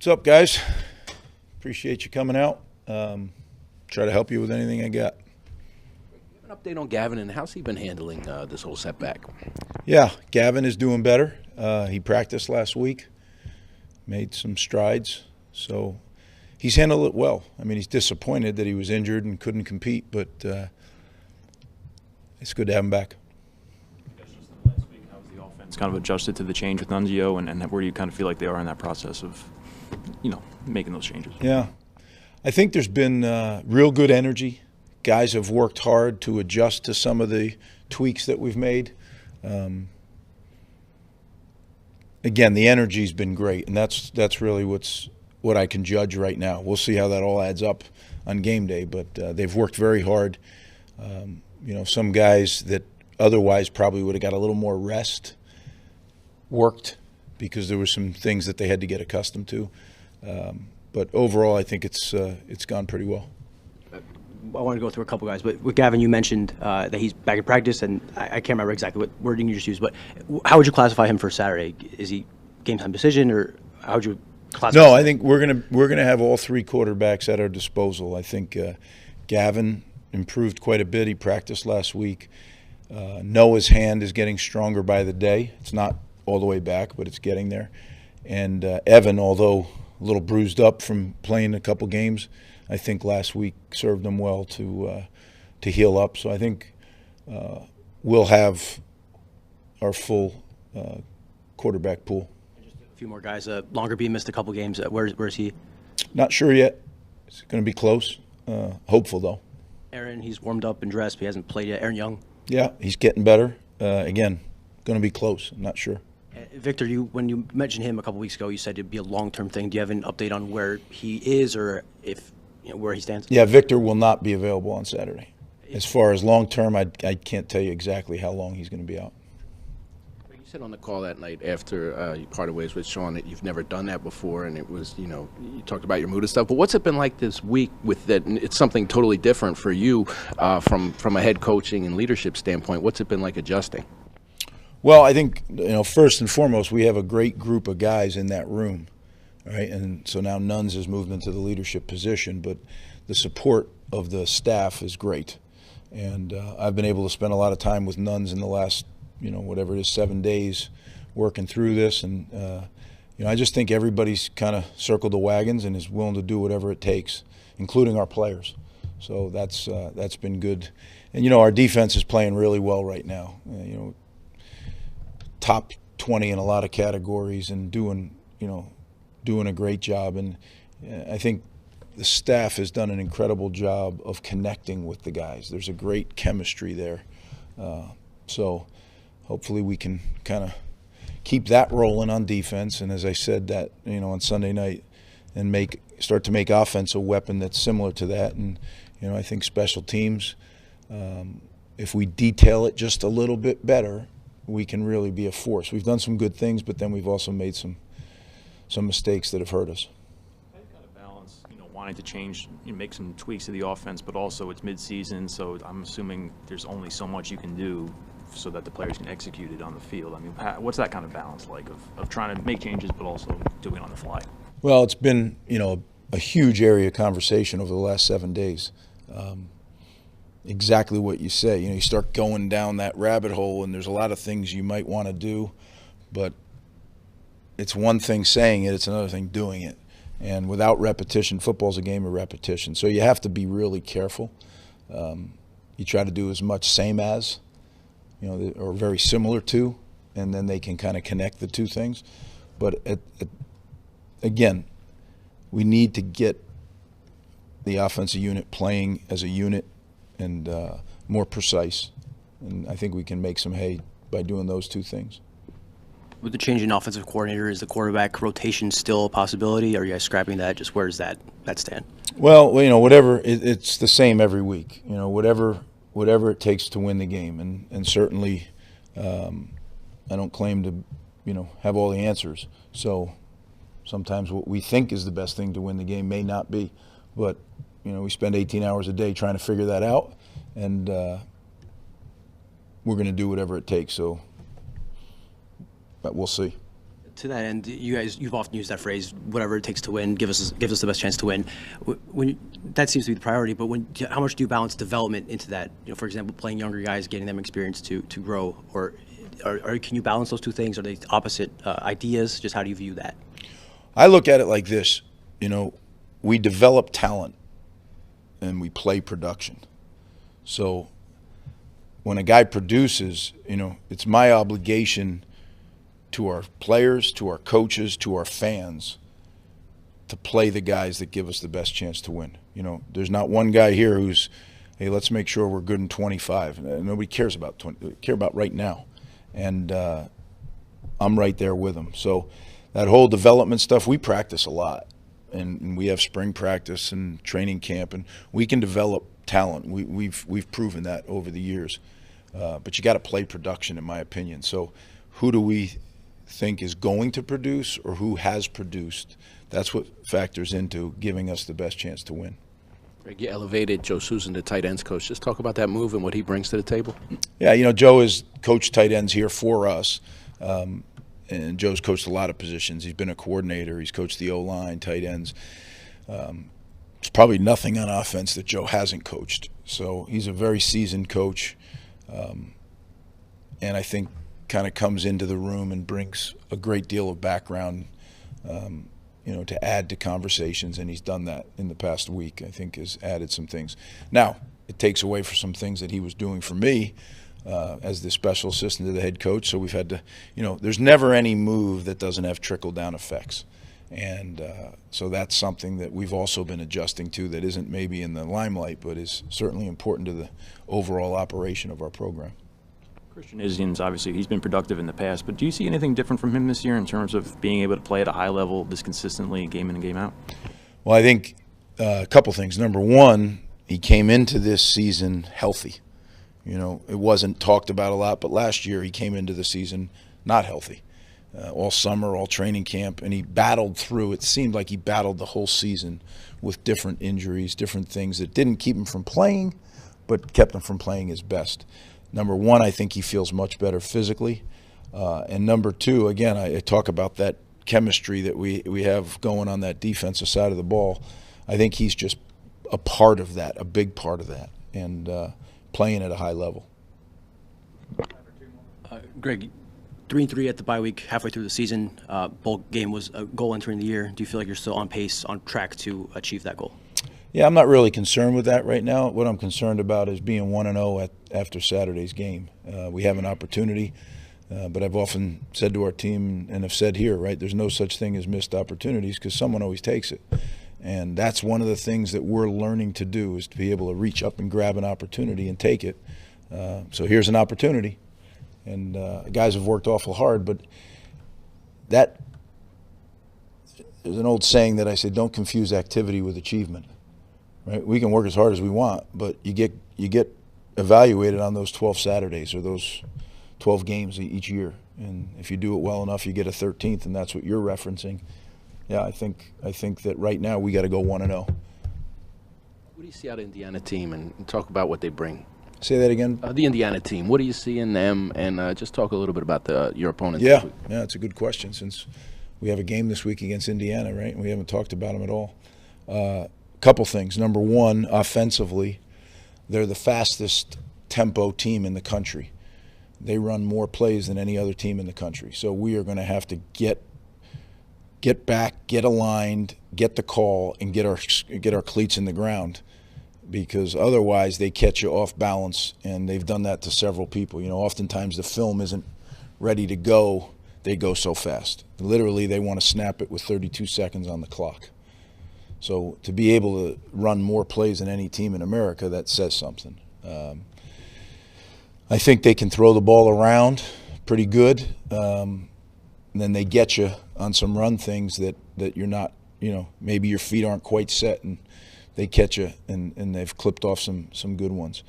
What's up, guys? Appreciate you coming out. Try to help you with anything I got. An update on Gavin and how's he been handling this whole setback? Yeah, Gavin is doing better. He practiced last week, made some strides, so he's handled it well. I mean, he's disappointed that he was injured and couldn't compete, but it's good to have him back. Last week, how was the offense kind of adjusted to the change with Nunzio, and where do you kind of feel like they are in that process of, making those changes? Yeah, I think there's been real good energy. Guys have worked hard to adjust to some of the tweaks that we've made. Again, the energy's been great, and that's really what I can judge right now. We'll see how that all adds up on game day, but they've worked very hard. Some guys that otherwise probably would have got a little more rest worked because there were some things that they had to get accustomed to. But overall, I think it's gone pretty well. I want to go through a couple guys, but with Gavin, you mentioned that he's back in practice, and I can't remember exactly what wording you just used, but how would you classify him for Saturday? Is he game time decision, or how would you classify him? No, I think we're gonna have all three quarterbacks at our disposal. I think Gavin improved quite a bit. He practiced last week. Noah's hand is getting stronger by the day. It's not all the way back, but it's getting there. And Evan, although a little bruised up from playing a couple games, I think last week served them well to heal up. So I think we'll have our full quarterback pool. Just a few more guys. Longer B missed a couple games. Where's he? Not sure yet. It's going to be close. Hopeful, though. Aaron, he's warmed up and dressed, but he hasn't played yet. Aaron Young? Yeah, he's getting better. Again, going to be close. I'm not sure. Victor, when you mentioned him a couple weeks ago, you said it'd be a long-term thing. Do you have an update on where he is, or where he stands? Yeah, Victor will not be available on Saturday. As far as long-term, I can't tell you exactly how long he's going to be out. You said on the call that night after you parted ways with Sean that you've never done that before, and it was, you talked about your mood and stuff. But what's it been like this week with that? It's something totally different for you from a head coaching and leadership standpoint. What's it been like adjusting? Well, I think, first and foremost, we have a great group of guys in that room, right? And so now Nuns has moved into the leadership position, but the support of the staff is great. And I've been able to spend a lot of time with Nuns in the last, whatever it is, 7 days working through this. And, I just think everybody's kind of circled the wagons and is willing to do whatever it takes, including our players. So that's been good. And, our defense is playing really well right now. Top 20 in a lot of categories and doing a great job. And I think the staff has done an incredible job of connecting with the guys. There's a great chemistry there. So hopefully we can kind of keep that rolling on defense. And as I said, that on Sunday night, and start to make offense a weapon that's similar to that. And I think special teams, if we detail it just a little bit better, we can really be a force. We've done some good things, but then we've also made some mistakes that have hurt us. How do you kind of balance, wanting to change, make some tweaks to the offense, but also it's mid-season, so I'm assuming there's only so much you can do so that the players can execute it on the field. I mean, what's that kind of balance like of trying to make changes but also doing it on the fly? Well, it's been, a huge area of conversation over the last 7 days. Exactly what you say. You start going down that rabbit hole, and there's a lot of things you might want to do, but it's one thing saying it, it's another thing doing it. And without repetition, football's a game of repetition. So you have to be really careful. You try to do as much same as, or very similar to, and then they can kind of connect the two things. But again, we need to get the offensive unit playing as a unit and more precise. And I think we can make some hay by doing those two things. With the change in offensive coordinator, is the quarterback rotation still a possibility? Are you guys scrapping that? Just where does that stand? Well, whatever, it's the same every week. Whatever it takes to win the game. And certainly I don't claim to, have all the answers. So sometimes what we think is the best thing to win the game may not be. But we spend 18 hours a day trying to figure that out, and we're going to do whatever it takes. But we'll see. To that end, you've often used that phrase, whatever it takes to win, give us the best chance to win. That seems to be the priority, but how much do you balance development into that? For example, playing younger guys, getting them experience to grow, or can you balance those two things? Are they opposite ideas? Just how do you view that? I look at it like this. We develop talent and we play production. So when a guy produces, it's my obligation to our players, to our coaches, to our fans, to play the guys that give us the best chance to win. There's not one guy here who's, hey, let's make sure we're good in 25. Nobody cares about 20. They care about right now. And I'm right there with them. So that whole development stuff, we practice a lot. And we have spring practice and training camp, and we can develop talent. We've proven that over the years. But you got to play production, in my opinion. So who do we think is going to produce, or who has produced? That's what factors into giving us the best chance to win. Greg, you elevated Joe Susan to tight ends coach. Just talk about that move and what he brings to the table. Yeah, Joe has coached tight ends here for us. And Joe's coached a lot of positions. He's been a coordinator. He's coached the O-line, tight ends. There's probably nothing on offense that Joe hasn't coached. So he's a very seasoned coach. And I think kind of comes into the room and brings a great deal of background, to add to conversations. And he's done that in the past week. I think has added some things. Now, it takes away for some things that he was doing for me. As the special assistant to the head coach. So we've had to, there's never any move that doesn't have trickle-down effects. And so that's something that we've also been adjusting to that isn't maybe in the limelight, but is certainly important to the overall operation of our program. Christian Izzian's obviously, he's been productive in the past, but do you see anything different from him this year in terms of being able to play at a high level this consistently, game in and game out? Well, I think a couple things. Number one, he came into this season healthy. It wasn't talked about a lot, but last year he came into the season not healthy. All summer, all training camp, and he battled through. It seemed like he battled the whole season with different injuries, different things that didn't keep him from playing, but kept him from playing his best. Number one, I think he feels much better physically. And number two, again, I talk about that chemistry that we have going on that defensive side of the ball. I think he's just a part of that, a big part of that. And playing at a high level. Greg, 3-3 at the bye week, halfway through the season. Bowl game was a goal entering the year. Do you feel like you're still on pace, on track to achieve that goal? Yeah, I'm not really concerned with that right now. What I'm concerned about is being 1-0 after Saturday's game. We have an opportunity, but I've often said to our team, and have said here, right, there's no such thing as missed opportunities because someone always takes it. And that's one of the things that we're learning to do, is to be able to reach up and grab an opportunity and take it. So here's an opportunity. And guys have worked awful hard, but that there's an old saying that I say, don't confuse activity with achievement. Right? We can work as hard as we want, but you get evaluated on those 12 Saturdays or those 12 games each year. And if you do it well enough, you get a 13th, and that's what you're referencing. Yeah, I think that right now we got to go 1-0. What do you see out of the Indiana team, and talk about what they bring? Say that again. The Indiana team. What do you see in them, and just talk a little bit about your opponents. Yeah, it's a good question since we have a game this week against Indiana, right? And we haven't talked about them at all. Couple things. Number one, offensively, they're the fastest tempo team in the country. They run more plays than any other team in the country. So we are going to have to get back, get aligned, get the call, and get our cleats in the ground, because otherwise they catch you off balance, and they've done that to several people. Oftentimes the film isn't ready to go. They go so fast. Literally, they want to snap it with 32 seconds on the clock. So to be able to run more plays than any team in America, that says something. I think they can throw the ball around pretty good. And then they get you on some run things that you're not, maybe your feet aren't quite set, and they catch you, and they've clipped off some good ones.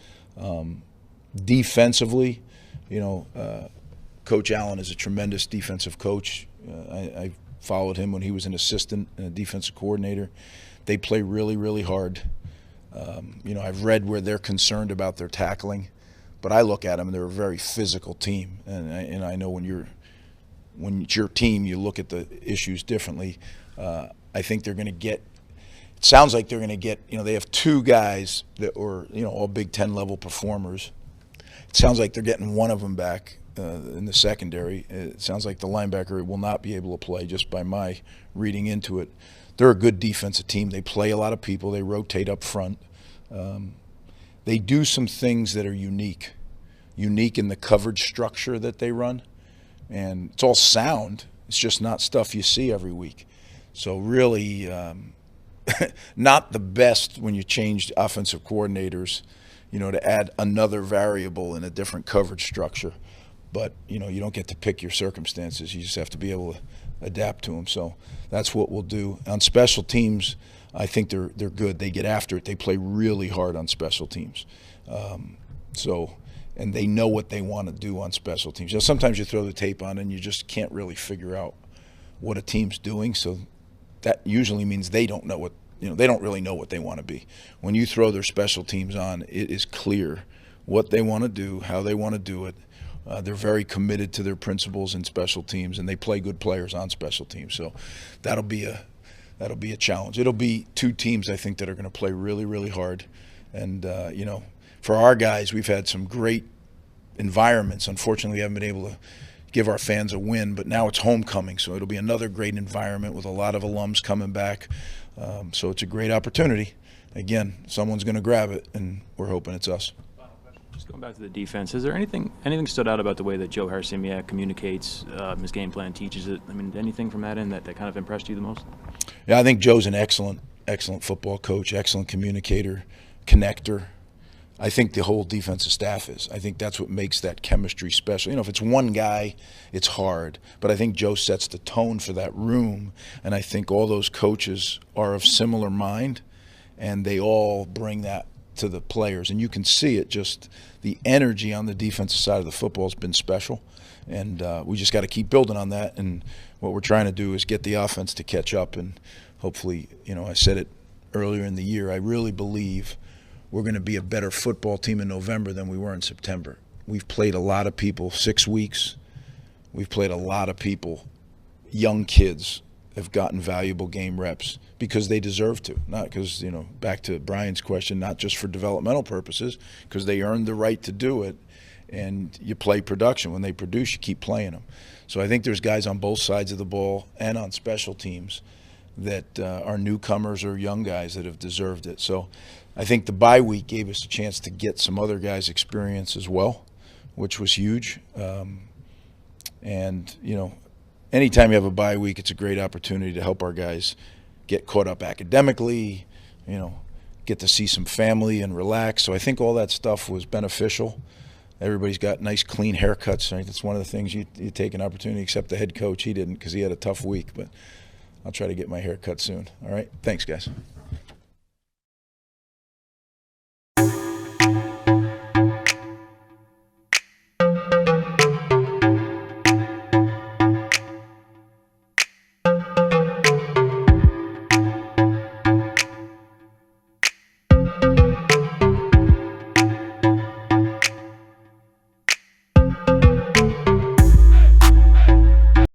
Defensively, Coach Allen is a tremendous defensive coach. I followed him when he was an assistant and a defensive coordinator. They play really, really hard. I've read where they're concerned about their tackling, but I look at them and they're a very physical team. And I know when you're when it's your team, you look at the issues differently. I think they're going to get. It sounds like they're going to get. They have 2 guys that were all Big Ten level performers. It sounds like they're getting one of them back in the secondary. It sounds like the linebacker will not be able to play, just by my reading into it. They're a good defensive team. They play a lot of people. They rotate up front. They do some things that are unique in the coverage structure that they run. And it's all sound. It's just not stuff you see every week. So really not the best when you change offensive coordinators, to add another variable in a different coverage structure. But, you don't get to pick your circumstances. You just have to be able to adapt to them. So that's what we'll do. On special teams, I think they're good. They get after it. They play really hard on special teams. And they know what they want to do on special teams. Sometimes you throw the tape on and you just can't really figure out what a team's doing. So that usually means they don't know they don't really know what they want to be. When you throw their special teams on, it is clear what they want to do, how they want to do it. They're very committed to their principles in special teams, and they play good players on special teams. So that'll be a challenge. It'll be 2 teams, I think, that are going to play really, really hard. And for our guys, we've had some great environments. Unfortunately, we haven't been able to give our fans a win, but now it's homecoming, so it'll be another great environment with a lot of alums coming back. So it's a great opportunity. Again, someone's going to grab it, and we're hoping it's us. Just going back to the defense, is there anything stood out about the way that Joe Harrisonia communicates his game plan, teaches it? I mean, anything from that end that kind of impressed you the most? Yeah, I think Joe's an excellent football coach, excellent communicator, connector. I think the whole defensive staff is. I think that's what makes that chemistry special. If it's one guy, it's hard. But I think Joe sets the tone for that room, and I think all those coaches are of similar mind, and they all bring that to the players. And you can see it, just the energy on the defensive side of the football has been special. And we just got to keep building on that. And what we're trying to do is get the offense to catch up. And hopefully, I said it earlier in the year, I really believe we're going to be a better football team in November than we were in September. We've played a lot of people 6 weeks. We've played a lot of people. Young kids have gotten valuable game reps because they deserve to. Not because, back to Brian's question, not just for developmental purposes, because they earned the right to do it. And you play production. When they produce, you keep playing them. So I think there's guys on both sides of the ball and on special teams that are newcomers or young guys that have deserved it. So I think the bye week gave us a chance to get some other guys' experience as well, which was huge. And, anytime you have a bye week, it's a great opportunity to help our guys get caught up academically, get to see some family and relax. So I think all that stuff was beneficial. Everybody's got nice, clean haircuts. Right? That's one of the things you take an opportunity, except the head coach. He didn't because he had a tough week. But I'll try to get my hair cut soon. All right? Thanks, guys.